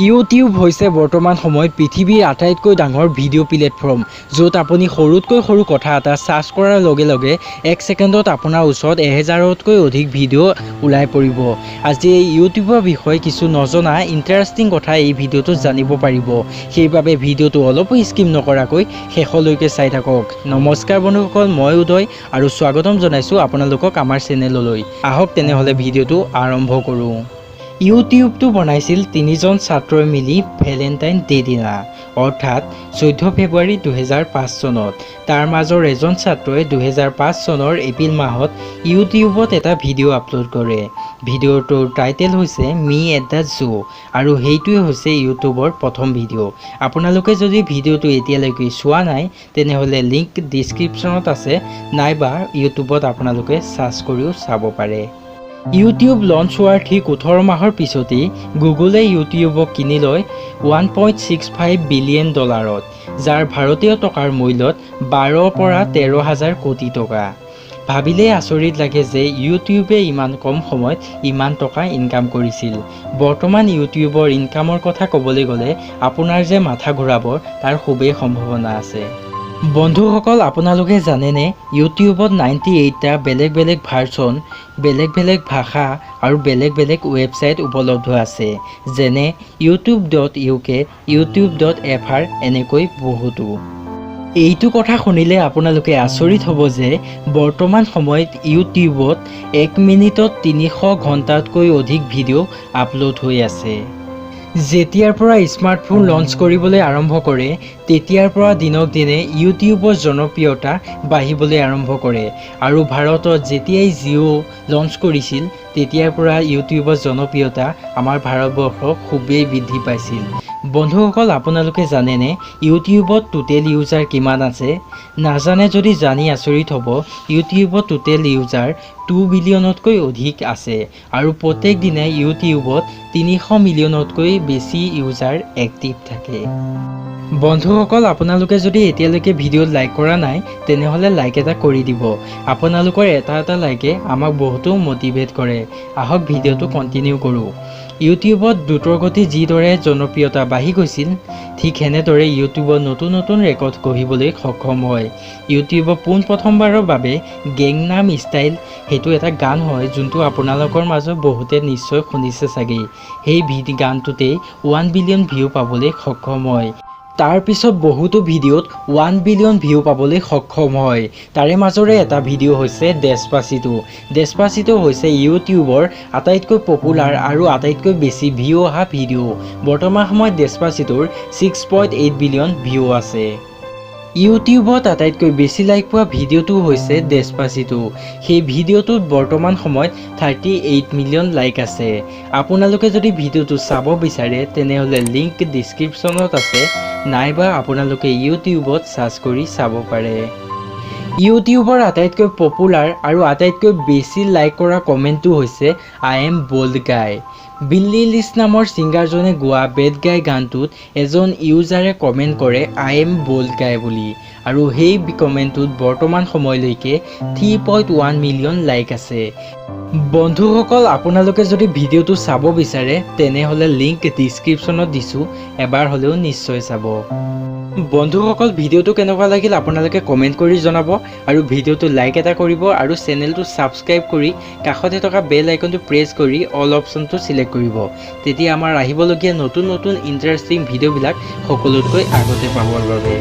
YouTube হৈছে বৰ্তমান সময়ত পৃথিৱীৰ আটাইতকৈ ডাঙৰ ভিডিঅ' প্লেটফৰ্ম, য'ত আপুনি সৰুতকৈ সৰু কথা এটা চাৰ্চ কৰাৰ লগে লগে 1 ছেকেণ্ডত আপোনাৰ ওচৰত 1000তকৈ অধিক ভিডিঅ' ওলাই পৰিব। আজি এই ইউটিউবৰ বিষয়ে কিছু নজনা ইণ্টাৰেষ্টিং কথা এই ভিডিঅ'টোত জানিব পাৰিব। সেইবাবে ভিডিঅ'টো অলপো স্কিপ নকৰাকৈ শেষলৈকে চাই থাকক। নমস্কাৰ বন্ধুসকল, মই উদয় আৰু স্বাগতম জনাইছোঁ আপোনালোকক আমাৰ চেনেললৈ। আহক তেনেহ'লে ভিডিঅ'টো আৰম্ভ কৰোঁ। ইউটিউবটো বনাইছিল 3জন ছাত্ৰই মিলি ভেলেণ্টাইন ডে দিনা, অৰ্থাৎ 14 ফেব্ৰুৱাৰী 2005 চনত। তাৰ মাজৰ এজন ছাত্ৰই 2005 চনৰ এপ্ৰিল মাহত ইউটিউবত এটা ভিডিঅ' আপলোড কৰে। ভিডিঅ'টোৰ টাইটেল হৈছে মি এট দ্য জু, আৰু সেইটোৱে হৈছে ইউটিউবৰ প্ৰথম ভিডিঅ'। আপোনালোকে যদি ভিডিঅ'টো এতিয়ালৈকে চোৱা নাই তেনেহ'লে লিংক ডিছক্ৰিপশ্যনত আছে, নাইবা ইউটিউবত আপোনালোকে চাৰ্চ কৰিও চাব পাৰে। ইউটিউব লঞ্চ হোৱাৰ ঠিক 18 মাহৰ পিছতেই গুগলে ইউটিউবক কিনি লয় $1.65 বিলিয়ন, যাৰ ভাৰতীয় টকাৰ মূল্যত 12 পৰা 13,000 কোটি টকা। ভাবিলেই আচৰিত লাগে যে ইউটিউবে ইমান কম সময়ত ইমান টকা ইনকাম কৰিছিল। বৰ্তমান ইউটিউবৰ ইনকামৰ কথা ক'বলৈ গ'লে আপোনাৰ যে মাথা ঘূৰাব তাৰ খুবেই সম্ভাৱনা আছে। বন্ধুসকল, আপোনালোকে জানেনে ইউটিউবত 98টা বেলেগ বেলেগ ভাৰ্চন, বেলেগ বেলেগ ভাষা আৰু বেলেগ বেলেগ ৱেবছাইট উপলব্ধ আছে, যেনে youtube.uk, youtube.fr, এনেকৈ বহুতো। এইটো কথা শুনিলে আপোনালোকে আচৰিত হ'ব যে বৰ্তমান সময়ত ইউটিউবত 1 মিনিটত 300 ঘণ্টাতকৈ অধিক ভিডিঅ' আপলোড হৈ আছে। যেতিয়াৰ পৰা স্মাৰ্টফোন লঞ্চ কৰিবলৈ আৰম্ভ কৰে তেতিয়াৰ পৰা দিনক দিনে ইউটিউবৰ জনপ্ৰিয়তা বাঢ়িবলৈ আৰম্ভ কৰে, আৰু ভাৰতত যেতিয়াই জিঅ' লঞ্চ কৰিছিল তেতিয়াৰ পৰা ইউটিউবৰ জনপ্ৰিয়তা আমাৰ ভাৰতবৰ্ষত খুবেই বৃদ্ধি পাইছিল। বন্ধুসকল, আপোনালোকে জানেনে ইউটিউবত টোটেল ইউজাৰ কিমান আছে? নাজানে যদি জানি আচৰিত হ'ব। ইউটিউবত টোটেল ইউজাৰ 2 বিলিয়নতকৈ অধিক আছে, আৰু প্ৰত্যেক দিনাই ইউটিউবত 300 মিলিয়নতকৈ বেছি ইউজাৰ এক্টিভ থাকে। বন্ধুসকল, আপোনালোকে যদি এতিয়ালৈকে ভিডিঅ'ত লাইক কৰা নাই তেনেহ'লে লাইক এটা কৰি দিব। আপোনালোকৰ এটা লাইকে আমাক বহুতো মটিভেট কৰে। আহক ভিডিঅ'টো কণ্টিনিউ কৰোঁ। ইউটিউবত দ্ৰুতগতিত যিদৰে জনপ্ৰিয়তা বাঢ়ি গৈছিল, ঠিক সেনেদৰে ইউটিউবত নতুন নতুন ৰেকৰ্ড গঢ়িবলৈ সক্ষম হয়। ইউটিউবত পোনপ্ৰথমবাৰৰ বাবে গেংনাম ষ্টাইল, সেইটো এটা গান হয় যোনটো আপোনালোকৰ মাজত বহুতে নিশ্চয় শুনিছে চাগে। সেই গানটোতেই 1 বিলিয়ন ভিউ পাবলৈ সক্ষম হয়। তাৰ পিছত বহুতো ভিডিঅ'ত 1 বিলিয়ন ভিউ পাবলৈ সক্ষম হয়। তাৰে মাজৰে এটা ভিডিঅ' হৈছে ডেছপাচিটো হৈছে ইউটিউবৰ আটাইতকৈ পপুলাৰ আৰু আটাইতকৈ বেছি ভিউ অহা ভিডিঅ'। বৰ্তমান সময়ত ডেছপাচিটোৰ 6.8 বিলিয়ন ভিউ আছে। ইউটিউবত আটাইতকৈ বেছি লাইক পোৱা ভিডিঅ'টো হৈছে ডেছপাচিটো। সেই ভিডিঅ'টোত বৰ্তমান সময়ত 38 মিলিয়ন লাইক আছে। আপোনালোকে যদি ভিডিঅ'টো চাব বিচাৰে তেনেহ'লে লিংক ডিছক্ৰিপশ্যনত আছে, নাইবা আপোনালোকে ইউটিউবত চাৰ্চ কৰি চাব পাৰে। ইউটিউবৰ আটাইতকৈ পপুলাৰ আৰু আটাইতকৈ বেছি লাইক কৰা কমেণ্টটো হৈছে আই এম বল্ড গাই। বিল্লি লিছ নামৰ ছিংগাৰজনে গোৱা বেড গাই গানটোত এজন ইউজাৰে কমেণ্ট কৰে আই এম বল্ড গাই বুলি, আৰু সেই কমেণ্টটোত বৰ্তমান সময়লৈকে 3.1 মিলিয়ন লাইক আছে। বন্ধুসকল, আপোনালোকে যদি ভিডিঅ'টো চাব বিচাৰে তেনেহ'লে লিংক ডিছক্ৰিপশ্যনত দিছোঁ, এবাৰ হ'লেও নিশ্চয় চাব। বন্ধুসকল, ভিডিঅ'টো কেনেকুৱা লাগিল আপোনালোকে কমেণ্ট কৰি জনাব, আৰু ভিডিঅ'টো লাইক এটা কৰিব, আৰু চেনেলটো ছাবস্ক্ৰাইব কৰি কাষতে থকা বেল আইকনটো প্ৰেছ কৰি অল অপশ্যনটো ছিলেক্ট কৰিব। তেতিয়া আমাৰ আহিবলগীয়া নতুন নতুন ইণ্টাৰেষ্টিং ভিডিঅ'বিলাক সকলোতকৈ আগতে পাবৰ বাবে।